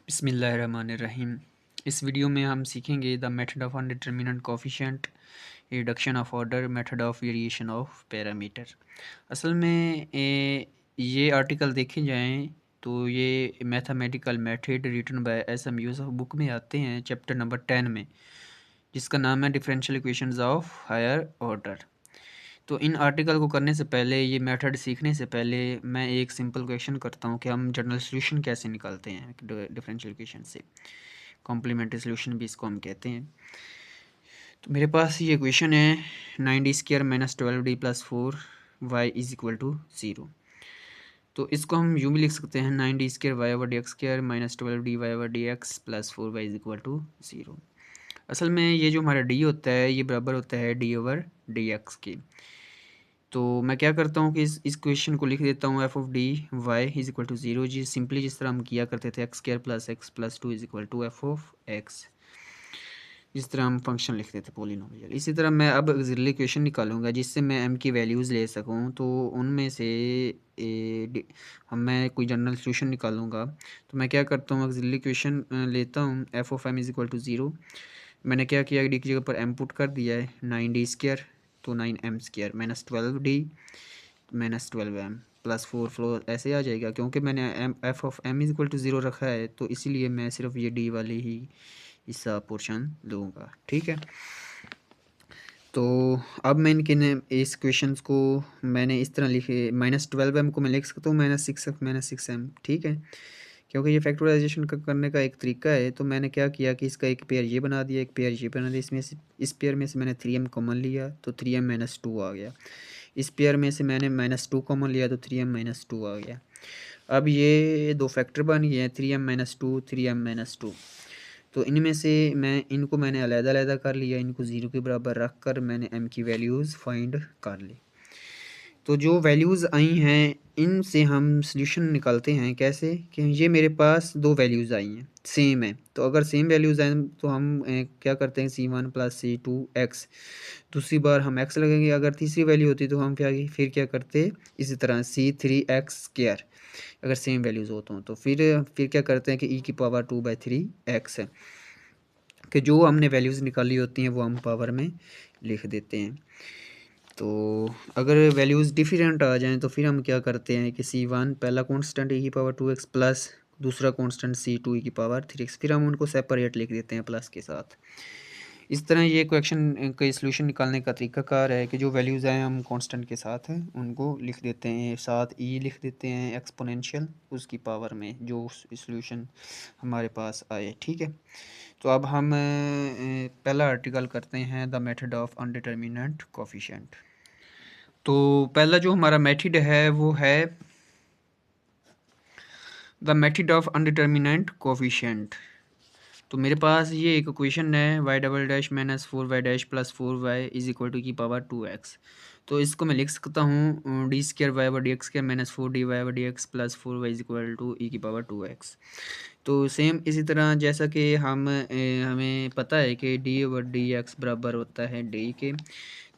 बिस्मिल्लाहिर्रहमानिर्रहीम। इस वीडियो में हम सीखेंगे the method of undeterminant coefficient, reduction of order, method of variation of parameter. असल में ये आर्टिकल देखे जाएं तो ये mathematical method written by S M. Yusuf book में आते हैं, चैप्टर नंबर 10 में, जिसका नाम है differential equations of higher order. तो इन आर्टिकल को करने से पहले, ये मेथड सीखने से पहले, मैं एक सिंपल क्वेश्चन करता हूँ कि हम जनरल सोल्यूशन कैसे निकालते हैं डिफरेंशियल इक्वेशन से। कॉम्प्लीमेंट्री सोल्यूशन भी इसको हम कहते हैं। तो मेरे पास ये इक्वेशन है 9d² - 12d + 4y = 0। तो इसको हम यूँ भी लिख सकते हैं 9d² y/dx² - 12d y/dx + 4y = 0। असल में ये जो हमारा d होता है ये बराबर होता है d/dx के। तो मैं क्या करता हूँ कि इस क्वेश्चन को लिख देता हूँ f(dy) = 0। जी सिंपली जिस तरह हम किया करते थे x² + x + 2 = f(x), जिस तरह हम फंक्शन लिखते थे पोलिनोमियल। इसी तरह मैं अब ऑक्सिलरी इक्वेशन निकालूंगा जिससे मैं m की वैल्यूज़ ले सकूँ। तो उनमें से मैं कोई जनरल सोल्यूशन निकालूंगा। तो मैं क्या करता हूँ, ऑक्सिलरी इक्वेशन लेता हूँ f(m) = 0। मैंने क्या किया, डी की जगह पर m पुट कर दिया है 9d², तो 9m² - 12d - 12m + 4 फ्लोर ऐसे आ जाएगा। क्योंकि मैंने f(m) = 0 रखा है तो इसीलिए मैं सिर्फ ये d वाली ही इसका पोर्शन लूँगा। ठीक है। तो अब मैं इस क्वेश्चंस को मैंने इस तरह लिखे, -12m को मैं लिख सकता हूँ -6f - 6m। ठीक है, क्योंकि ये फैक्टराइजेशन करने का एक तरीका है। तो मैंने क्या किया कि इसका एक पेयर ये बना दिया, एक पेयर ये बना दिया। इसमें से इस पेयर में से मैंने 3m कॉमन लिया तो 3m - 2 आ गया। इस पेयर में से मैंने -2 कॉमन लिया तो 3m - 2 आ गया। अब ये दो फैक्टर बन गए हैं 3m - 2, 3m - 2। तो इनमें से मैंने अलग-अलग कर लिया, इनको 0 के बराबर रख कर मैंने m की वैल्यूज़ फाइंड कर ली। तो जो वैल्यूज़ आई हैं इनसे हम सॉल्यूशन निकालते हैं। कैसे कि ये मेरे पास दो वैल्यूज़ आई हैं, सेम है। तो अगर सेम वैल्यूज़ आए तो हम क्या करते हैं, c1 + c2 x, दूसरी बार हम x लगेंगे। अगर तीसरी वैल्यू होती तो हम फिर क्या करते, इसी तरह c3x²। अगर सेम वैल्यूज़ हो तो फिर क्या करते हैं कि e⁻²/3x है कि जो हमने वैल्यूज़ निकाली होती हैं वो हम पावर में लिख देते हैं। तो अगर वैल्यूज़ डिफरेंट आ जाएं तो फिर हम क्या करते हैं कि c1 पहला कांस्टेंट e⁻²x प्लस दूसरा कांस्टेंट c2 e⁻3x, फिर हम उनको सेपरेट लिख देते हैं प्लस के साथ। इस तरह ये क्वेश्चन का सॉल्यूशन निकालने का तरीकाकार है कि जो वैल्यूज़ आए हम कांस्टेंट के साथ हैं उनको लिख देते हैं, साथ ई लिख देते हैं एक्सपोनेंशियल उसकी पावर में जो सॉल्यूशन हमारे पास आए। ठीक है। तो अब हम पहला आर्टिकल करते हैं the method of undeterminant coefficient. तो पहला जो हमारा मेथड है वो है the method of undeterminant coefficient. तो मेरे पास ये एक इक्वेशन है y" - 4y' + 4y = e⁻²x। तो इसको मैं लिख सकता हूँ d² y/dx² - 4d y/dx + 4y = e⁻²x। तो सेम इसी तरह जैसा कि हमें पता है कि d/dx बराबर होता है d के।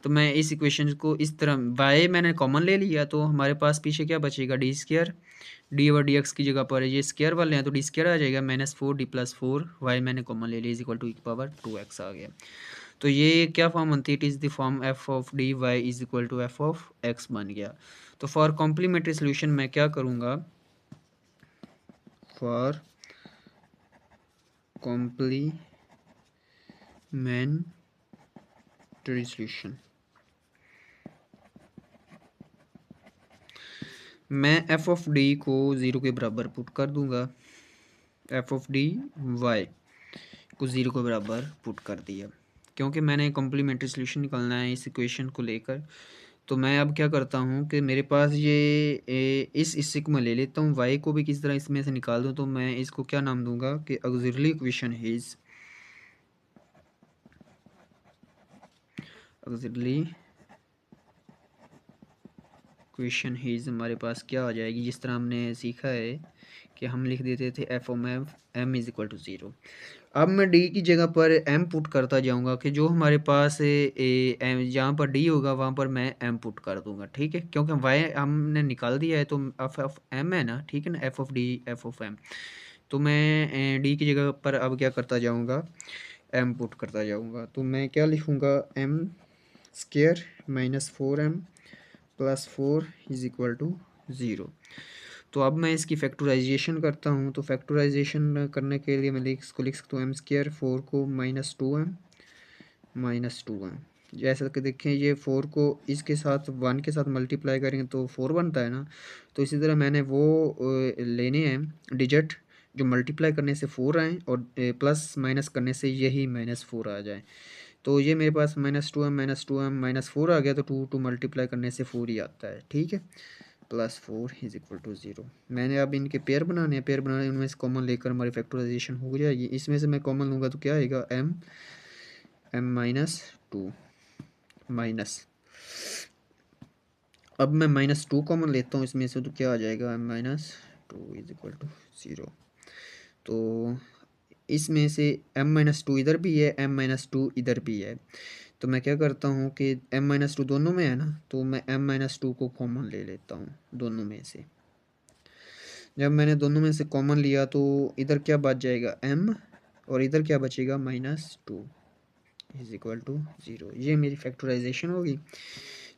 तो मैं इस इक्वेशन को इस तरह y मैंने कॉमन ले लिया तो हमारे पास पीछे क्या बचेगा, d²। d/dx की जगह पर ये स्क्वायर वाले हैं तो d² आ जाएगा -4d + 4y मैंने कॉमन ले लिया = e⁻²x आ गया। तो ये क्या फॉर्म बनती है, it is the form f(dy) = f(x) बन गया। तो फॉर कॉम्प्लीमेंट्री सोल्यूशन मैं क्या करूँगा, फॉर कॉम्प्लीमेंट्री सोल्यूशन मैं f(d) को 0 के बराबर पुट कर दूंगा, f(dy) को 0 के बराबर पुट कर दिया। क्योंकि मैंने कॉम्प्लीमेंट्री सोल्यूशन निकालना है इस इक्वेशन को लेकर, तो मैं अब क्या करता हूँ कि मेरे पास ये इस हिस्से को मैं ले लेता हूँ, y को भी किस तरह इसमें से निकाल दूँ। तो मैं इसको क्या नाम दूंगा कि auxiliary equation is auxiliary equation is हमारे पास क्या आ जाएगी, जिस तरह हमने सीखा है कि हम लिख देते थे f(m) = 0। अब मैं d की जगह पर m पुट करता जाऊंगा कि जो हमारे पास जहाँ पर d होगा वहाँ पर मैं m पुट कर दूंगा। ठीक है, क्योंकि y हमने निकाल दिया है तो f(m) है ना, ठीक है ना, f(d) f(m) तो मैं डी की जगह पर अब क्या करता जाऊँगा, एम पुट करता जाऊँगा। तो मैं क्या लिखूँगा, M square minus 4m plus 4 is equal to 0। तो अब मैं इसकी फैक्टराइजेशन करता हूँ। तो फैक्टराइजेशन करने के लिए मैं इसको लिख सकता हूँ एम स्क्वायर 4 को -2m जैसा कि देखें ये 4 को इसके साथ 1 के साथ मल्टीप्लाई करेंगे तो 4 बनता है ना। तो इसी तरह मैंने वो लेने हैं डिजिट जो मल्टीप्लाई करने से 4 आएँ और प्लस माइनस करने से यही -4 आ जाए। तो ये मेरे पास -2m -4 आ गया। तो 2 मल्टीप्लाई करने से 4 ही आता है, ठीक है। Plus 4 is equal to 0। मैंने अब इनके पेयर बनाने हैं, पेयर बनाने उनमें से कॉमन लेकर हमारी फैक्टराइजेशन हो जाएगी। इसमें से मैं कॉमन लूँगा तो क्या आएगा, m-2 माइनस, अब मैं -2 कॉमन लेता हूँ इसमें से तो क्या आ जाएगा, m-2 इज इक्वल टू 0। तो इसमें से m-2 इधर भी है, m-2 इधर भी है। तो मैं क्या करता हूँ कि m-2 दोनों में है ना, तो मैं m-2 को कॉमन ले लेता हूँ दोनों में से। जब मैंने दोनों में से कॉमन लिया तो इधर क्या बच जाएगा, m, और इधर क्या बचेगा, -2 इज इक्वल टू 0। ये मेरी फैक्टराइजेशन होगी।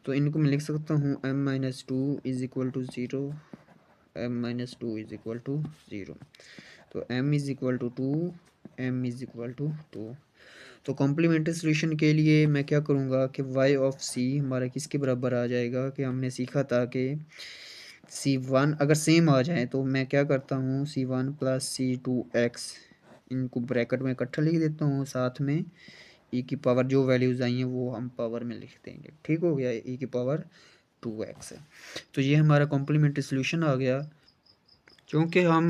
तो इनको मैं लिख सकता हूँ m-2 is equal to 0, m-2 is equal to 0। तो m is equal to 2, m is equal to 2। तो कॉम्प्लीमेंट्री सोल्यूशन के लिए मैं क्या करूँगा कि y ऑफ c हमारा किसके बराबर आ जाएगा, कि हमने सीखा था कि c1 अगर सेम आ जाए तो मैं क्या करता हूँ, c1 प्लस c2x इनको ब्रैकेट में इकट्ठा लिख देता हूँ, साथ में e की पावर जो वैल्यूज़ आई हैं वो हम पावर में लिख देंगे, ठीक हो गया, e की पावर 2x है। तो ये हमारा कॉम्प्लीमेंट्री सोल्यूशन आ गया। क्योंकि हम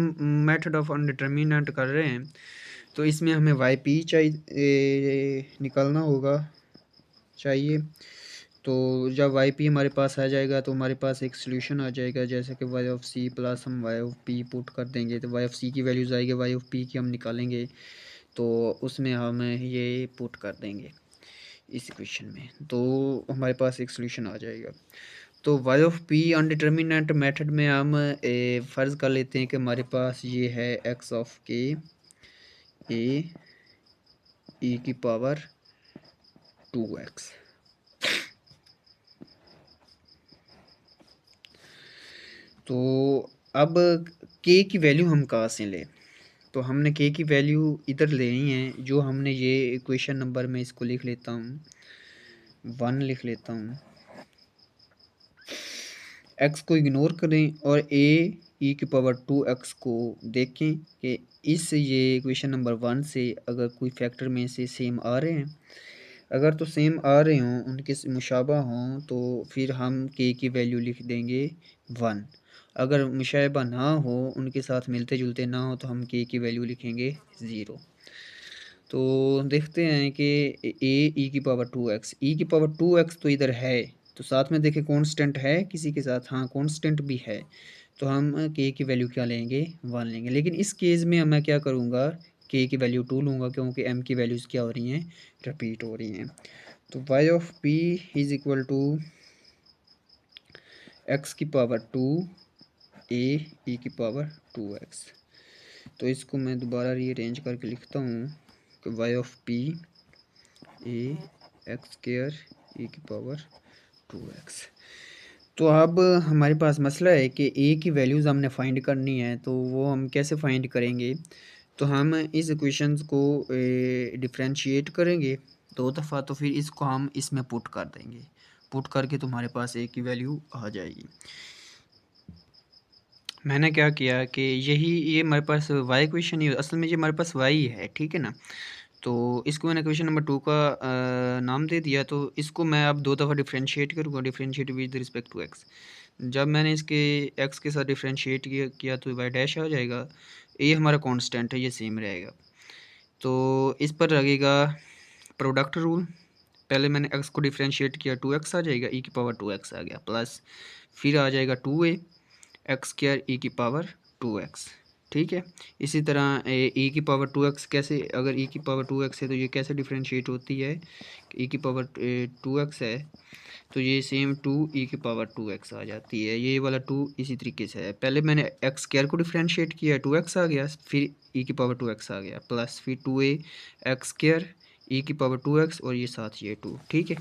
मेथड ऑफ अनडिटर्मिनेंट कर रहे हैं तो इसमें हमें वाई पी चाहिए, निकालना होगा चाहिए। तो जब वाई पी हमारे पास आ जाएगा तो हमारे पास एक सोल्यूशन आ जाएगा, जैसे कि वाई ऑफ सी प्लस हम वाई ऑफ पी पुट कर देंगे तो वाई ऑफ सी की वैल्यूज़ आएगी, वाई ऑफ पी की हम निकालेंगे तो उसमें हम ये पुट कर देंगे इस इक्वेशन में, तो हमारे पास एक सोल्यूशन आ जाएगा। तो वाई ऑफ पी अनडिटर्मिनेंट मेथड में हम फ़र्ज़ कर लेते हैं कि हमारे पास ये है एक्स ऑफ के ए ई की पावर 2x। तो अब k की वैल्यू हम कहाँ से लें, तो हमने k की वैल्यू इधर लेनी है, जो हमने ये इक्वेशन नंबर में इसको लिख लेता हूँ 1 लिख लेता हूँ, x को इग्नोर करें और a e की पावर 2x को देखें कि इस ये इक्वेशन नंबर 1 से अगर कोई फैक्टर में से सेम आ रहे हैं, अगर तो सेम आ रहे हों, उनके मुशाबा हों तो फिर हम k की वैल्यू लिख देंगे 1। अगर मुशाबा ना हो, उनके साथ मिलते जुलते ना हो तो हम k की वैल्यू लिखेंगे 0। तो देखते हैं कि a e की पावर 2x, e की पावर 2x तो इधर है, तो साथ में देखें कांस्टेंट है किसी के साथ, हाँ कांस्टेंट भी है, तो हम k की वैल्यू क्या लेंगे, 1 लेंगे। लेकिन इस केस में मैं क्या करूँगा, k की वैल्यू 2 लूँगा, क्योंकि m की वैल्यूज़ क्या हो रही हैं, रिपीट हो रही हैं। तो y of p is equal to x की पावर 2 a e की पावर 2x। तो इसको मैं दोबारा रीअरेंज करके लिखता हूँ कि y of p a x square e की पावर 2x। तो अब हमारे पास मसला है कि a की वैल्यूज़ हमने फाइंड करनी है, तो वो हम कैसे फाइंड करेंगे, तो हम इस इक्वेशंस को डिफरेंशिएट करेंगे 2 दफ़ा, तो फिर इसको हम इसमें पुट कर देंगे, पुट करके तुम्हारे पास a की वैल्यू आ जाएगी। मैंने क्या किया कि ये हमारे पास y इक्वेशन ही असल में ये हमारे पास y है, ठीक है ना। तो इसको मैंने इक्वेशन नंबर 2 का नाम दे दिया। तो इसको मैं अब 2 दफ़ा डिफरेंशिएट करूँगा, differentiate with respect to x। जब मैंने इसके x के साथ डिफरेंशिएट किया तो y डैश आ जाएगा, ये हमारा कांस्टेंट है, ये सेम रहेगा। तो इस पर लगेगा प्रोडक्ट रूल, पहले मैंने x को डिफरेंशिएट किया 2x आ जाएगा, e की पावर 2x आ गया, प्लस फिर आ जाएगा 2a x स्क्वायर e की पावर 2x, ठीक है। इसी तरह e की पावर 2x कैसे, अगर e की पावर 2x है तो ये कैसे डिफ्रेंशिएट होती है, e की पावर 2x है तो ये सेम 2 e की पावर 2x आ जाती है। ये वाला 2 इसी तरीके से है, पहले मैंने एक्स स्क्वायर को डिफ्रेंशिएट किया 2x आ गया, फिर e की पावर 2x आ गया, प्लस फिर 2a एक्स स्क्वायर e की पावर 2x और ये साथ ये 2, ठीक है।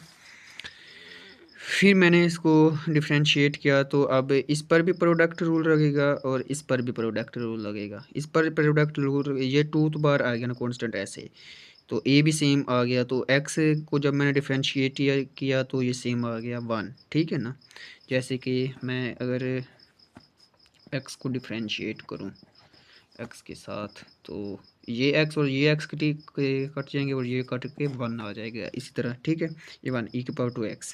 फिर मैंने इसको डिफ्रेंशिएट किया तो अब इस पर भी प्रोडक्ट रूल लगेगा और इस पर भी प्रोडक्ट रूल लगेगा। इस पर प्रोडक्ट रूल, ये 2 तो बार आ गया ना कांस्टेंट ऐसे, तो ए भी सेम आ गया, तो एक्स को जब मैंने डिफ्रेंशिएट किया तो ये सेम आ गया 1, ठीक है ना। जैसे कि मैं अगर एक्स को डिफ्रेंशिएट करूँ एक्स के साथ, तो ये एक्स और ये एक्स कट जाएंगे और ये कट के 1 आ जाएगा इसी तरह, ठीक है। ये 1 e की पावर 2x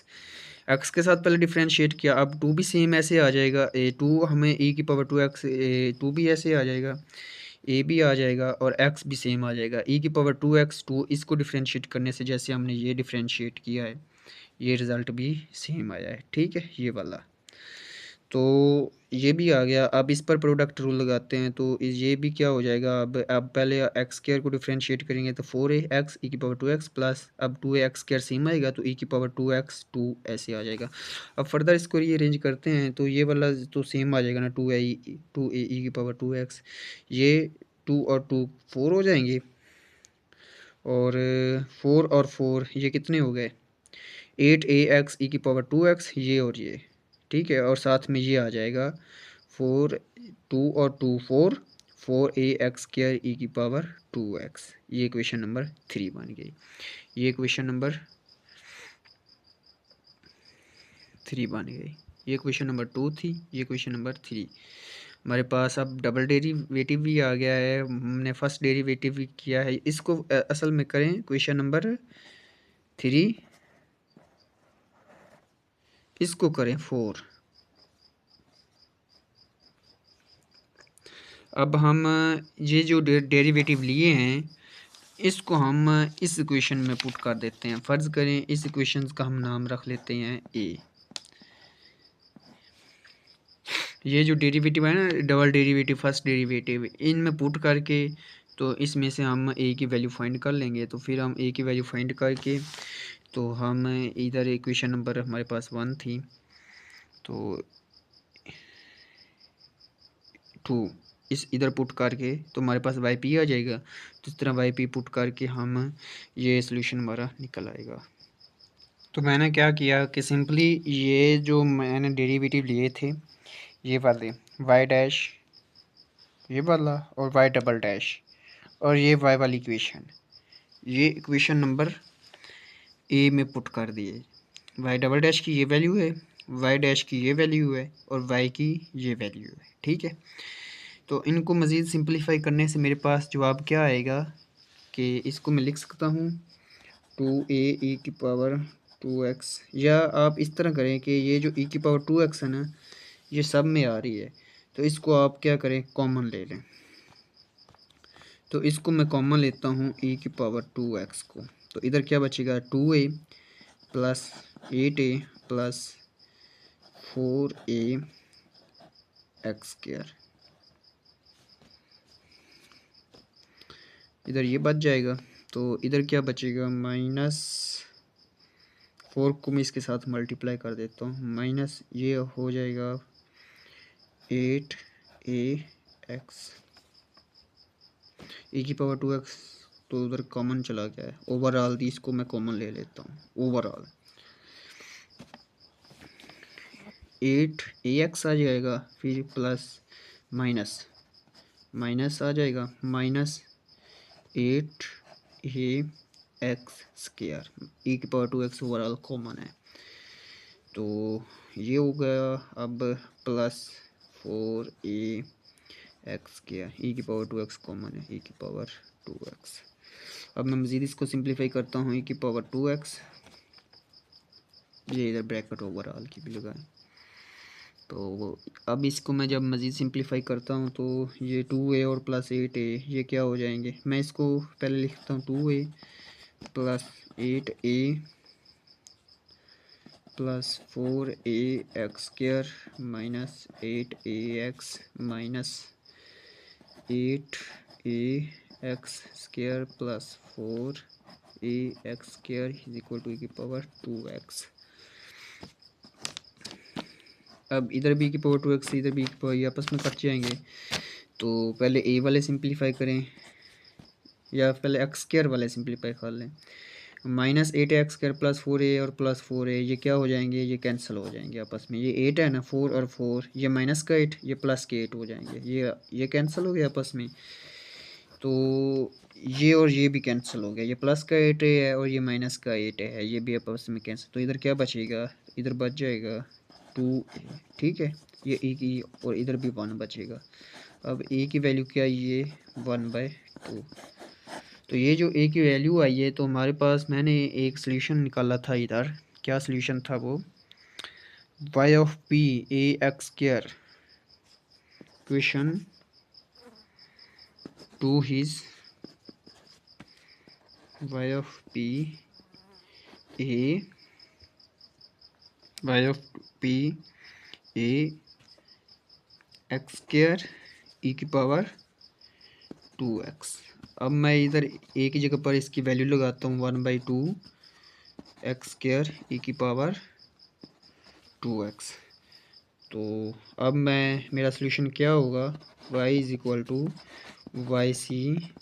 एक्स के साथ पहले डिफ्रेंशिएट किया, अब 2 भी सेम ऐसे आ जाएगा, 2 हमें e की पावर 2x 2 भी ऐसे आ जाएगा, ए भी आ जाएगा और एक्स भी सेम आ जाएगा। e की पावर 2x 2 इसको डिफ्रेंशिएट करने से जैसे हमने ये डिफ्रेंशिएट किया है ये रिज़ल्ट भी सेम आया है, ठीक है, ये वाला। तो ये भी आ गया। अब इस पर प्रोडक्ट रूल लगाते हैं तो ये भी क्या हो जाएगा, अब पहले एक्स स्क्वायर को डिफ्रेंशिएट करेंगे तो 4a x e की पावर 2x प्लस अब 2a x स्क्वायर सेम आएगा तो e की पावर 2x 2 ऐसे आ जाएगा। अब फर्दर इसको रीअरेंज करते हैं तो ये वाला तो सेम आ जाएगा ना, 2a e की पावर 2x, ये 2 और 2 4 हो जाएंगे और 4 और 4 ये कितने हो गए 8a x e की पावर 2x, ये और ये, ठीक है, और साथ में ये आ जाएगा 4 2 और 2 4 4a x स्क्वायर e की पावर 2x। ये इक्वेशन नंबर 3 बन गई। ये इक्वेशन नंबर 3 बन गई। ये इक्वेशन नंबर 2 थी, ये इक्वेशन नंबर 3। हमारे पास अब डबल डेरिवेटिव भी आ गया है, हमने फर्स्ट डेरिवेटिव भी किया है। इसको असल में करें क्वेश्चन नंबर 3, इसको करें 4। अब हम ये जो डेरिवेटिव लिए हैं इसको हम इस इक्वेशन में पुट कर देते हैं। फ़र्ज़ करें इस इक्वेशन का हम नाम रख लेते हैं ए। ये जो डेरिवेटिव है ना, डबल डेरिवेटिव फर्स्ट डेरिवेटिव, इनमें पुट करके तो इसमें से हम ए की वैल्यू फाइंड कर लेंगे। तो फिर हम ए की वैल्यू फाइंड करके तो हम इधर इक्वेशन नंबर हमारे पास 1 थी तो 2 इस इधर पुट करके तो हमारे पास वाई पी आ जाएगा। तो इस तरह वाई पी पुट करके हम ये सोल्यूशन हमारा निकल आएगा। तो मैंने क्या किया कि सिंपली ये जो मैंने डेरिवेटिव लिए थे ये वाले वाई डैश ये वाला और वाई डबल डैश और ये वाई वाली इक्वेशन, ये इक्वेशन नंबर ए में पुट कर दिए। वाई डबल डैश की ये वैल्यू है, वाई डैश की ये वैल्यू है और वाई की ये वैल्यू है, ठीक है। तो इनको मज़ीद सिंपलीफाई करने से मेरे पास जवाब क्या आएगा कि इसको मैं लिख सकता हूँ 2a e की पावर 2x, या आप इस तरह करें कि ये जो e की पावर 2x है ना ये सब में आ रही है तो इसको आप क्या करें कॉमन ले लें। तो इसको मैं कॉमन लेता हूँ e की पावर 2x को, तो इधर क्या बचेगा 2a plus 8a plus 4a x square, इधर ये बच जाएगा। तो इधर क्या बचेगा माइनस 4 को मैं इसके साथ मल्टीप्लाई कर देता हूँ, माइनस ये हो जाएगा 8a x e की पावर 2x, तो उधर कॉमन चला गया है। ओवरऑल इसको मैं कॉमन ले लेता हूँ, ओवरऑल 8ax आ जाएगा, फिर प्लस माइनस माइनस आ जाएगा minus 8a x square e की पावर 2x ओवरऑल कॉमन है तो ये हो गया। अब plus 4a x square e की पावर 2x कॉमन है, e की पावर 2x। अब मैं मज़ीद इसको सिंप्लीफाई करता हूँ, e की पावर 2x, ये इधर ब्रैकेट ओवरऑल की भी लगाएं। तो अब इसको मैं जब मज़ीद सिंप्लीफाई करता हूँ तो ये 2a और प्लस 8a ये क्या हो जाएंगे, मैं इसको पहले लिखता हूँ 2a plus 8a plus 4a x square minus 8ax minus 8ax² plus 4ax² is equal to की पावर 2x। अब इधर b की पावर 2x इधर b की पावर, ये आपस में कट जाएंगे। तो पहले a वाले सिंप्लीफाई करें या पहले x² वाले सिंप्लीफाई कर लें। -8ax² प्लस 4a और प्लस 4a ये क्या हो जाएंगे, ये कैंसिल हो जाएंगे आपस में। ये 8 है ना, 4 और 4, ये माइनस का 8, ये प्लस के 8 हो जाएंगे। ये कैंसिल हो गया आपस में। तो ये और ये भी कैंसिल हो गया। ये प्लस का 8 है और ये माइनस का 8 है, ये भी आपस में कैंसिल। तो इधर क्या बचेगा, इधर बच जाएगा 2a, ठीक है। ये a की और इधर भी 1 बचेगा। अब a की वैल्यू क्या है, ये 1/2। तो ये जो a की वैल्यू आई है, तो हमारे पास मैंने एक सॉल्यूशन निकाला था इधर। क्या सॉल्यूशन था वो, y of p ax² equation 2 is y of p a x² e की पावर 2x। अब मैं इधर a की जगह पर इसकी वैल्यू लगाता हूँ 1/2 x² e की पावर 2x। तो अब मेरा सोल्यूशन क्या होगा, y is equal to yc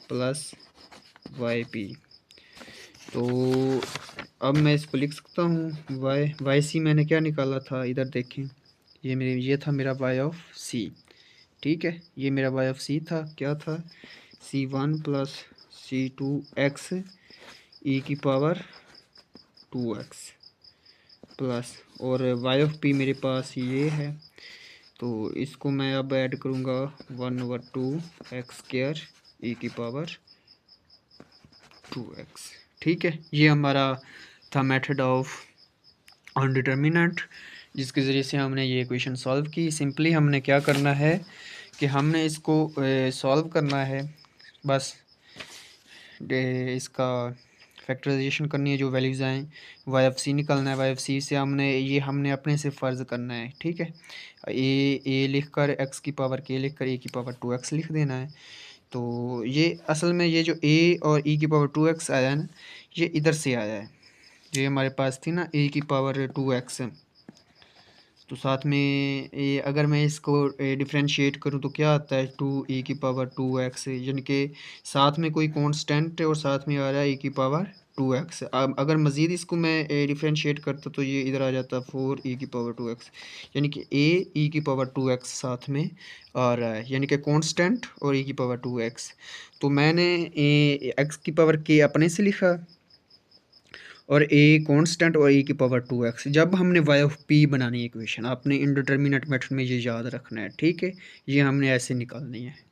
plus yp। तो अब मैं इसको लिख सकता हूँ yc मैंने क्या निकाला था, इधर देखें, ये था मेरा y ऑफ c, ठीक है। ये मेरा y ऑफ c था, क्या था, c1 प्लस c2x e की पावर 2x प्लस, और y ऑफ p मेरे पास ये है। तो इसको मैं अब ऐड करूँगा 1/2 x² e की पावर 2x, ठीक है। ये हमारा था मेथड ऑफ अनडिटर्मिनेंट, जिसके ज़रिए से हमने ये इक्वेशन सॉल्व की। सिंपली हमने क्या करना है कि हमने इसको सॉल्व करना है, बस इसका फैक्टराइजेशन करनी है, जो वैल्यूज़ आएँ वाई एफ सी निकालना है। वाई एफ सी से हमने अपने से फ़र्ज़ करना है, ठीक है। ए लिख कर एक्स की पावर के लिख कर ए की पावर 2x लिख देना है। तो ये असल में ये जो ए और ई की पावर 2x आया है ना, ये इधर से आया है। ये हमारे पास थी ना ए की पावर 2x, तो साथ में ये अगर मैं इसको डिफ्रेंशिएट करूँ तो क्या आता है 2e की पावर 2x, यानी कि साथ में कोई कांस्टेंट है और साथ में आ रहा है e की पावर 2x। अब अगर मज़ीद इसको मैं डिफ्रेंशिएट करता तो ये इधर आ जाता 4e की पावर 2x, यानी कि e की पावर 2x साथ में आ रहा है, यानी कि कांस्टेंट और e की पावर 2x। तो मैंने x की पावर k अपने से लिखा और a कांस्टेंट और a की पावर 2x। जब हमने y ऑफ p बनानी है इक्वेशन, आपने इंडिटरमिनेट मेथड में ये याद रखना है, ठीक है। ये हमने ऐसे निकालनी है।